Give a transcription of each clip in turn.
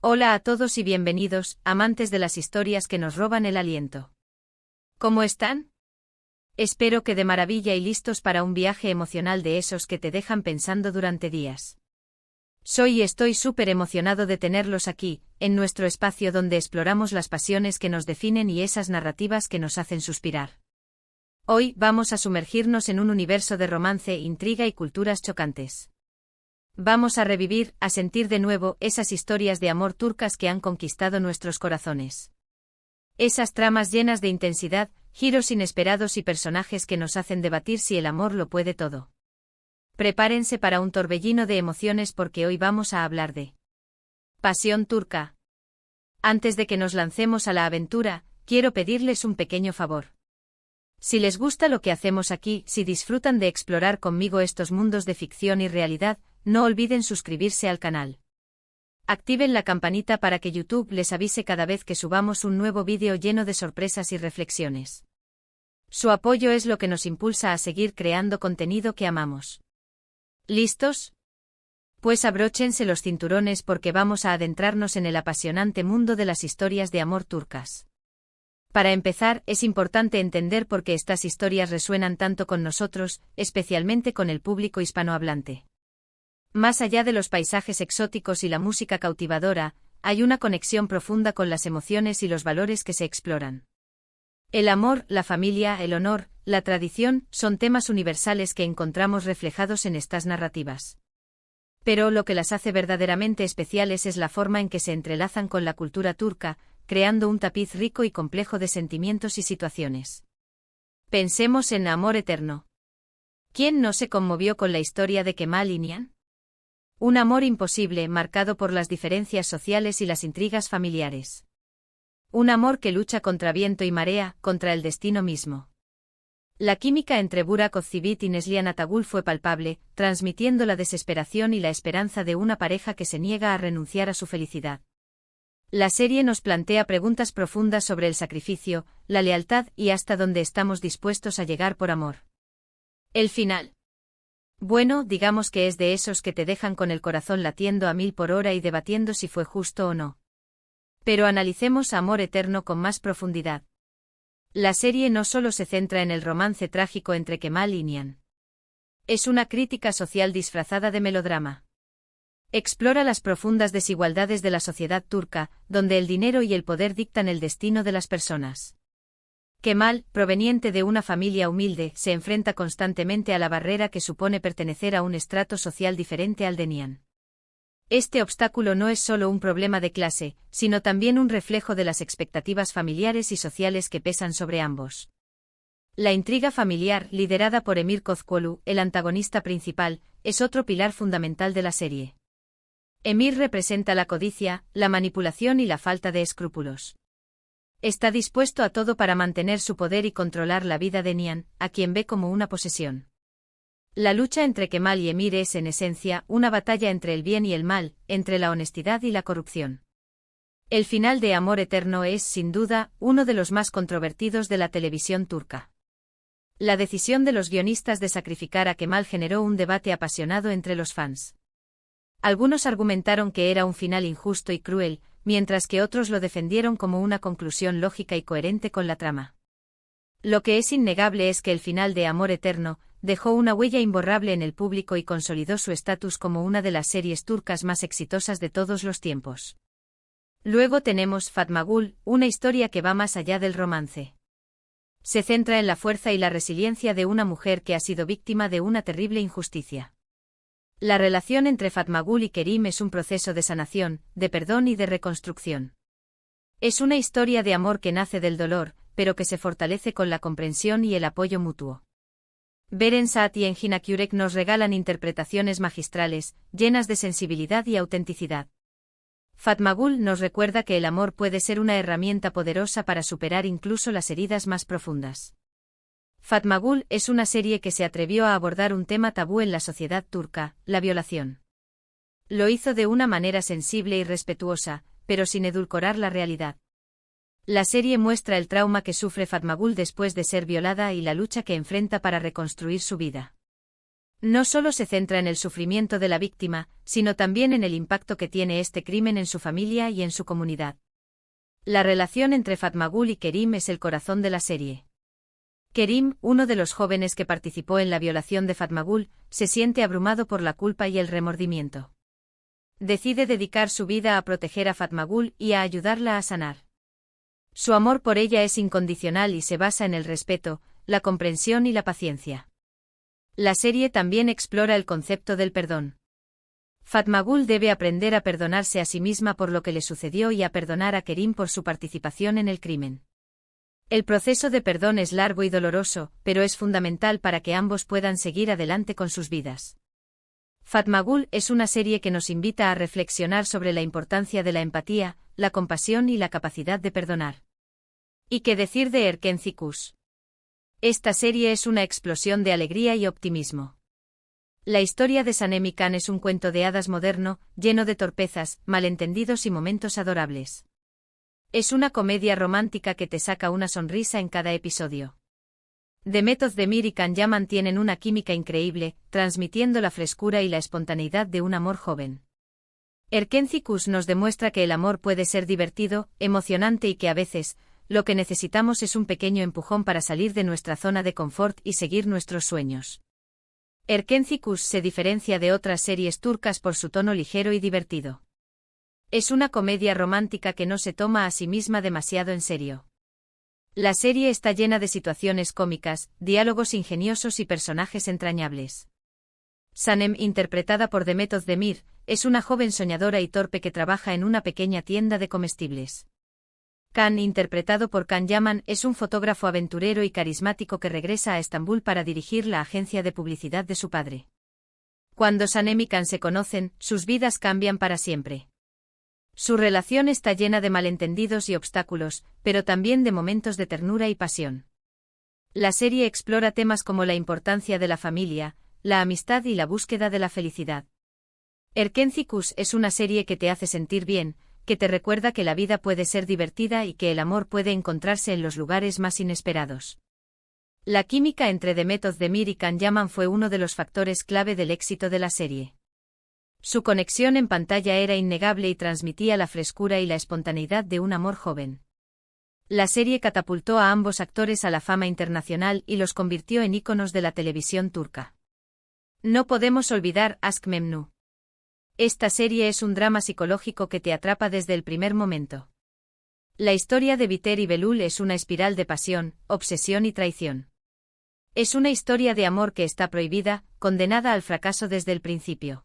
Hola a todos y bienvenidos, amantes de las historias que nos roban el aliento. ¿Cómo están? Espero que de maravilla y listos para un viaje emocional de esos que te dejan pensando durante días. Soy y estoy súper emocionado de tenerlos aquí, en nuestro espacio donde exploramos las pasiones que nos definen y esas narrativas que nos hacen suspirar. Hoy vamos a sumergirnos en un universo de romance, intriga y culturas chocantes. Vamos a revivir, a sentir de nuevo esas historias de amor turcas que han conquistado nuestros corazones. Esas tramas llenas de intensidad, giros inesperados y personajes que nos hacen debatir si el amor lo puede todo. Prepárense para un torbellino de emociones porque hoy vamos a hablar de pasión turca. Antes de que nos lancemos a la aventura, quiero pedirles un pequeño favor. Si les gusta lo que hacemos aquí, si disfrutan de explorar conmigo estos mundos de ficción y realidad, no olviden suscribirse al canal. Activen la campanita para que YouTube les avise cada vez que subamos un nuevo vídeo lleno de sorpresas y reflexiones. Su apoyo es lo que nos impulsa a seguir creando contenido que amamos. ¿Listos? Pues abróchense los cinturones porque vamos a adentrarnos en el apasionante mundo de las historias de amor turcas. Para empezar, es importante entender por qué estas historias resuenan tanto con nosotros, especialmente con el público hispanohablante. Más allá de los paisajes exóticos y la música cautivadora, hay una conexión profunda con las emociones y los valores que se exploran. El amor, la familia, el honor, la tradición, son temas universales que encontramos reflejados en estas narrativas. Pero lo que las hace verdaderamente especiales es la forma en que se entrelazan con la cultura turca, creando un tapiz rico y complejo de sentimientos y situaciones. Pensemos en Amor Eterno. ¿Quién no se conmovió con la historia de Kemal y Nihan? Un amor imposible marcado por las diferencias sociales y las intrigas familiares. Un amor que lucha contra viento y marea, contra el destino mismo. La química entre Burak Özçivit y Neslihan Atagül fue palpable, transmitiendo la desesperación y la esperanza de una pareja que se niega a renunciar a su felicidad. La serie nos plantea preguntas profundas sobre el sacrificio, la lealtad y hasta dónde estamos dispuestos a llegar por amor. El final. Bueno, digamos que es de esos que te dejan con el corazón latiendo a 1000 por hora y debatiendo si fue justo o no. Pero analicemos Amor Eterno con más profundidad. La serie no solo se centra en el romance trágico entre Kemal y Nihan. Es una crítica social disfrazada de melodrama. Explora las profundas desigualdades de la sociedad turca, donde el dinero y el poder dictan el destino de las personas. Kemal, proveniente de una familia humilde, se enfrenta constantemente a la barrera que supone pertenecer a un estrato social diferente al de Nihan. Este obstáculo no es solo un problema de clase, sino también un reflejo de las expectativas familiares y sociales que pesan sobre ambos. La intriga familiar, liderada por Emir Kozkolu, el antagonista principal, es otro pilar fundamental de la serie. Emir representa la codicia, la manipulación y la falta de escrúpulos. Está dispuesto a todo para mantener su poder y controlar la vida de Nihan, a quien ve como una posesión. La lucha entre Kemal y Emir es en esencia una batalla entre el bien y el mal, entre la honestidad y la corrupción. El final de Amor Eterno es, sin duda, uno de los más controvertidos de la televisión turca. La decisión de los guionistas de sacrificar a Kemal generó un debate apasionado entre los fans. Algunos argumentaron que era un final injusto y cruel, mientras que otros lo defendieron como una conclusión lógica y coherente con la trama. Lo que es innegable es que el final de Amor Eterno dejó una huella imborrable en el público y consolidó su estatus como una de las series turcas más exitosas de todos los tiempos. Luego tenemos Fatma Gül, una historia que va más allá del romance. Se centra en la fuerza y la resiliencia de una mujer que ha sido víctima de una terrible injusticia. La relación entre Fatma Gül y Kerim es un proceso de sanación, de perdón y de reconstrucción. Es una historia de amor que nace del dolor, pero que se fortalece con la comprensión y el apoyo mutuo. Beren Saat y Engin Akyurek nos regalan interpretaciones magistrales, llenas de sensibilidad y autenticidad. Fatma Gül nos recuerda que el amor puede ser una herramienta poderosa para superar incluso las heridas más profundas. Fatma Gül es una serie que se atrevió a abordar un tema tabú en la sociedad turca, la violación. Lo hizo de una manera sensible y respetuosa, pero sin edulcorar la realidad. La serie muestra el trauma que sufre Fatma Gül después de ser violada y la lucha que enfrenta para reconstruir su vida. No solo se centra en el sufrimiento de la víctima, sino también en el impacto que tiene este crimen en su familia y en su comunidad. La relación entre Fatmagul y Kerim es el corazón de la serie. Kerim, uno de los jóvenes que participó en la violación de Fatmagul, se siente abrumado por la culpa y el remordimiento. Decide dedicar su vida a proteger a Fatmagul y a ayudarla a sanar. Su amor por ella es incondicional y se basa en el respeto, la comprensión y la paciencia. La serie también explora el concepto del perdón. Fatmagul debe aprender a perdonarse a sí misma por lo que le sucedió y a perdonar a Kerim por su participación en el crimen. El proceso de perdón es largo y doloroso, pero es fundamental para que ambos puedan seguir adelante con sus vidas. Fatmagul es una serie que nos invita a reflexionar sobre la importancia de la empatía, la compasión y la capacidad de perdonar. ¿Y qué decir de Erkenci Kuş? Esta serie es una explosión de alegría y optimismo. La historia de Sanem Khan es un cuento de hadas moderno, lleno de torpezas, malentendidos y momentos adorables. Es una comedia romántica que te saca una sonrisa en cada episodio. Demet Özdemir y Can Yaman tienen una química increíble, transmitiendo la frescura y la espontaneidad de un amor joven. Erkenci Kuş nos demuestra que el amor puede ser divertido, emocionante y que a veces, lo que necesitamos es un pequeño empujón para salir de nuestra zona de confort y seguir nuestros sueños. Erkenci Kuş se diferencia de otras series turcas por su tono ligero y divertido. Es una comedia romántica que no se toma a sí misma demasiado en serio. La serie está llena de situaciones cómicas, diálogos ingeniosos y personajes entrañables. Sanem, interpretada por Demet Özdemir, es una joven soñadora y torpe que trabaja en una pequeña tienda de comestibles. Can, interpretado por Can Yaman, es un fotógrafo aventurero y carismático que regresa a Estambul para dirigir la agencia de publicidad de su padre. Cuando Sanem y Can se conocen, sus vidas cambian para siempre. Su relación está llena de malentendidos y obstáculos, pero también de momentos de ternura y pasión. La serie explora temas como la importancia de la familia, la amistad y la búsqueda de la felicidad. Erkenci Kuş es una serie que te hace sentir bien, que te recuerda que la vida puede ser divertida y que el amor puede encontrarse en los lugares más inesperados. La química entre Demet Özdemir y Can Yaman fue uno de los factores clave del éxito de la serie. Su conexión en pantalla era innegable y transmitía la frescura y la espontaneidad de un amor joven. La serie catapultó a ambos actores a la fama internacional y los convirtió en íconos de la televisión turca. No podemos olvidar Aşk Memnu. Esta serie es un drama psicológico que te atrapa desde el primer momento. La historia de Biter y Belul es una espiral de pasión, obsesión y traición. Es una historia de amor que está prohibida, condenada al fracaso desde el principio.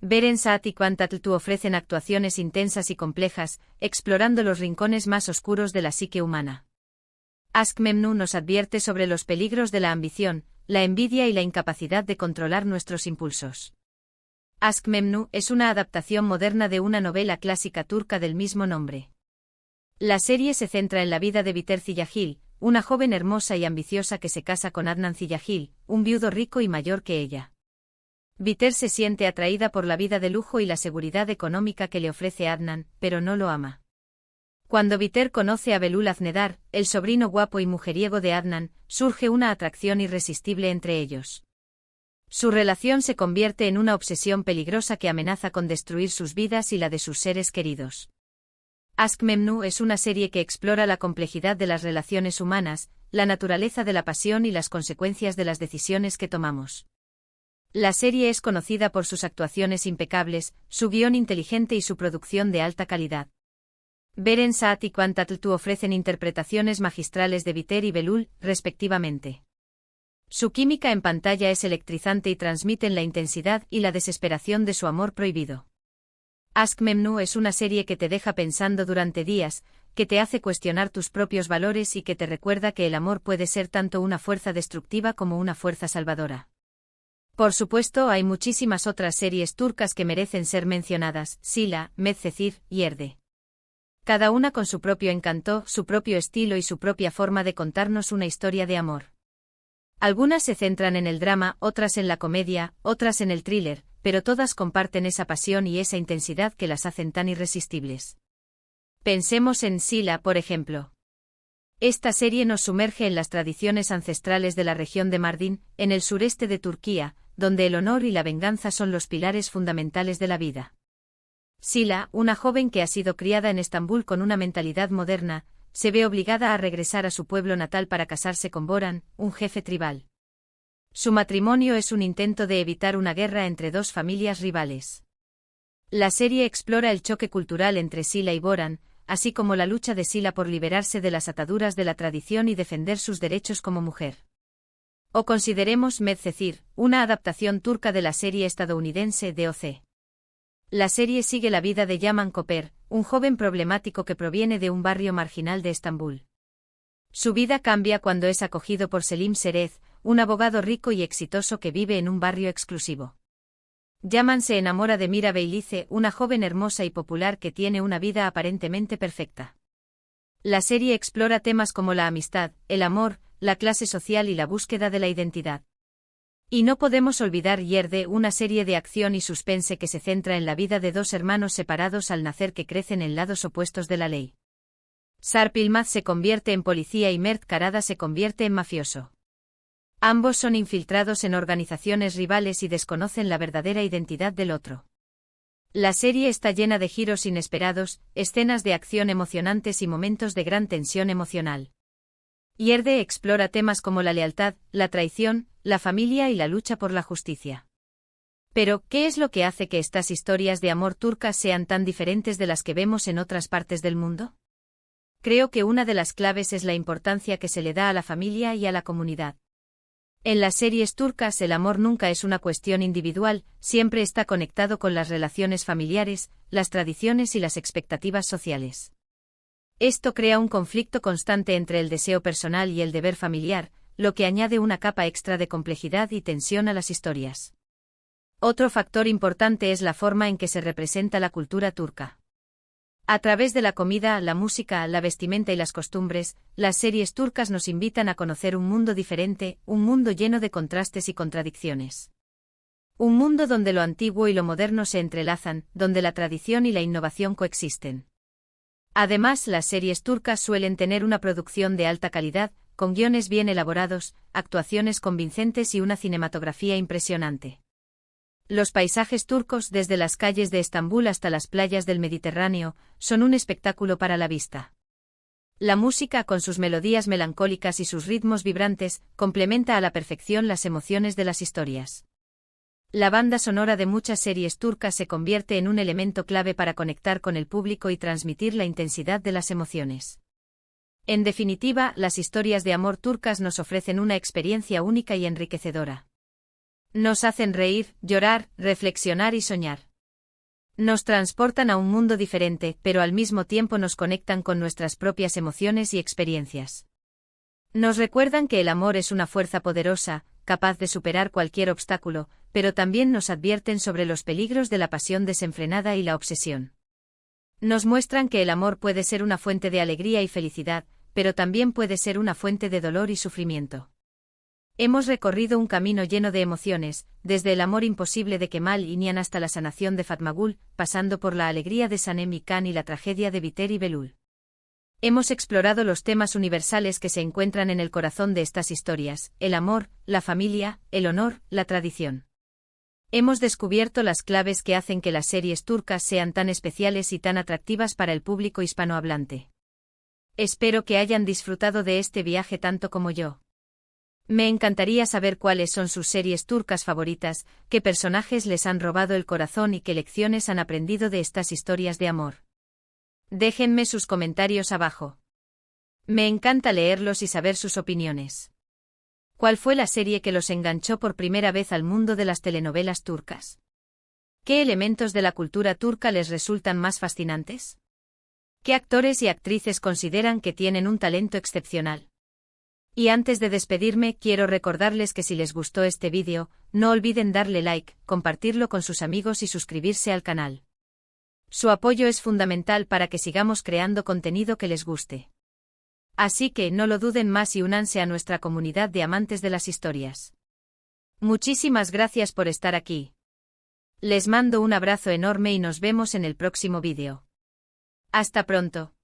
Beren Saat y Can Tatlı ofrecen actuaciones intensas y complejas, explorando los rincones más oscuros de la psique humana. Aşk Memnu nos advierte sobre los peligros de la ambición, la envidia y la incapacidad de controlar nuestros impulsos. Aşk Memnu es una adaptación moderna de una novela clásica turca del mismo nombre. La serie se centra en la vida de Biter Ziyagil, una joven hermosa y ambiciosa que se casa con Adnan Ziyagil, un viudo rico y mayor que ella. Biter se siente atraída por la vida de lujo y la seguridad económica que le ofrece Adnan, pero no lo ama. Cuando Biter conoce a Belul Aznedar, el sobrino guapo y mujeriego de Adnan, surge una atracción irresistible entre ellos. Su relación se convierte en una obsesión peligrosa que amenaza con destruir sus vidas y la de sus seres queridos. Aşk Memnu es una serie que explora la complejidad de las relaciones humanas, la naturaleza de la pasión y las consecuencias de las decisiones que tomamos. La serie es conocida por sus actuaciones impecables, su guión inteligente y su producción de alta calidad. Beren Saat y Can Tatlı ofrecen interpretaciones magistrales de Biter y Belul, respectivamente. Su química en pantalla es electrizante y transmiten la intensidad y la desesperación de su amor prohibido. Aşk Memnu es una serie que te deja pensando durante días, que te hace cuestionar tus propios valores y que te recuerda que el amor puede ser tanto una fuerza destructiva como una fuerza salvadora. Por supuesto, hay muchísimas otras series turcas que merecen ser mencionadas: Sila, Medcezir y Erde. Cada una con su propio encanto, su propio estilo y su propia forma de contarnos una historia de amor. Algunas se centran en el drama, otras en la comedia, otras en el thriller, pero todas comparten esa pasión y esa intensidad que las hacen tan irresistibles. Pensemos en Sila, por ejemplo. Esta serie nos sumerge en las tradiciones ancestrales de la región de Mardin, en el sureste de Turquía, donde el honor y la venganza son los pilares fundamentales de la vida. Sila, una joven que ha sido criada en Estambul con una mentalidad moderna, se ve obligada a regresar a su pueblo natal para casarse con Boran, un jefe tribal. Su matrimonio es un intento de evitar una guerra entre dos familias rivales. La serie explora el choque cultural entre Sila y Boran, así como la lucha de Sila por liberarse de las ataduras de la tradición y defender sus derechos como mujer. O consideremos Medcezir, una adaptación turca de la serie estadounidense DOC. La serie sigue la vida de Yaman Koper, un joven problemático que proviene de un barrio marginal de Estambul. Su vida cambia cuando es acogido por Selim Serez, un abogado rico y exitoso que vive en un barrio exclusivo. Yaman se enamora de Mira Beylice, una joven hermosa y popular que tiene una vida aparentemente perfecta. La serie explora temas como la amistad, el amor, la clase social y la búsqueda de la identidad. Y no podemos olvidar Yerde, una serie de acción y suspense que se centra en la vida de dos hermanos separados al nacer que crecen en lados opuestos de la ley. Sarp Yılmaz se convierte en policía y Mert Karada se convierte en mafioso. Ambos son infiltrados en organizaciones rivales y desconocen la verdadera identidad del otro. La serie está llena de giros inesperados, escenas de acción emocionantes y momentos de gran tensión emocional. Yerde explora temas como la lealtad, la traición, la familia y la lucha por la justicia. Pero, ¿qué es lo que hace que estas historias de amor turcas sean tan diferentes de las que vemos en otras partes del mundo? Creo que una de las claves es la importancia que se le da a la familia y a la comunidad. En las series turcas el amor nunca es una cuestión individual, siempre está conectado con las relaciones familiares, las tradiciones y las expectativas sociales. Esto crea un conflicto constante entre el deseo personal y el deber familiar, lo que añade una capa extra de complejidad y tensión a las historias. Otro factor importante es la forma en que se representa la cultura turca. A través de la comida, la música, la vestimenta y las costumbres, las series turcas nos invitan a conocer un mundo diferente, un mundo lleno de contrastes y contradicciones. Un mundo donde lo antiguo y lo moderno se entrelazan, donde la tradición y la innovación coexisten. Además, las series turcas suelen tener una producción de alta calidad, con guiones bien elaborados, actuaciones convincentes y una cinematografía impresionante. Los paisajes turcos, desde las calles de Estambul hasta las playas del Mediterráneo, son un espectáculo para la vista. La música, con sus melodías melancólicas y sus ritmos vibrantes, complementa a la perfección las emociones de las historias. La banda sonora de muchas series turcas se convierte en un elemento clave para conectar con el público y transmitir la intensidad de las emociones. En definitiva, las historias de amor turcas nos ofrecen una experiencia única y enriquecedora. Nos hacen reír, llorar, reflexionar y soñar. Nos transportan a un mundo diferente, pero al mismo tiempo nos conectan con nuestras propias emociones y experiencias. Nos recuerdan que el amor es una fuerza poderosa, capaz de superar cualquier obstáculo, pero también nos advierten sobre los peligros de la pasión desenfrenada y la obsesión. Nos muestran que el amor puede ser una fuente de alegría y felicidad, pero también puede ser una fuente de dolor y sufrimiento. Hemos recorrido un camino lleno de emociones, desde el amor imposible de Kemal y Nihan hasta la sanación de Fatmagul, pasando por la alegría de Sanem y Khan y la tragedia de Biter y Belul. Hemos explorado los temas universales que se encuentran en el corazón de estas historias: el amor, la familia, el honor, la tradición. Hemos descubierto las claves que hacen que las series turcas sean tan especiales y tan atractivas para el público hispanohablante. Espero que hayan disfrutado de este viaje tanto como yo. Me encantaría saber cuáles son sus series turcas favoritas, qué personajes les han robado el corazón y qué lecciones han aprendido de estas historias de amor. Déjenme sus comentarios abajo. Me encanta leerlos y saber sus opiniones. ¿Cuál fue la serie que los enganchó por primera vez al mundo de las telenovelas turcas? ¿Qué elementos de la cultura turca les resultan más fascinantes? ¿Qué actores y actrices consideran que tienen un talento excepcional? Y antes de despedirme, quiero recordarles que si les gustó este vídeo, no olviden darle like, compartirlo con sus amigos y suscribirse al canal. Su apoyo es fundamental para que sigamos creando contenido que les guste. Así que no lo duden más y únanse a nuestra comunidad de amantes de las historias. Muchísimas gracias por estar aquí. Les mando un abrazo enorme y nos vemos en el próximo vídeo. Hasta pronto.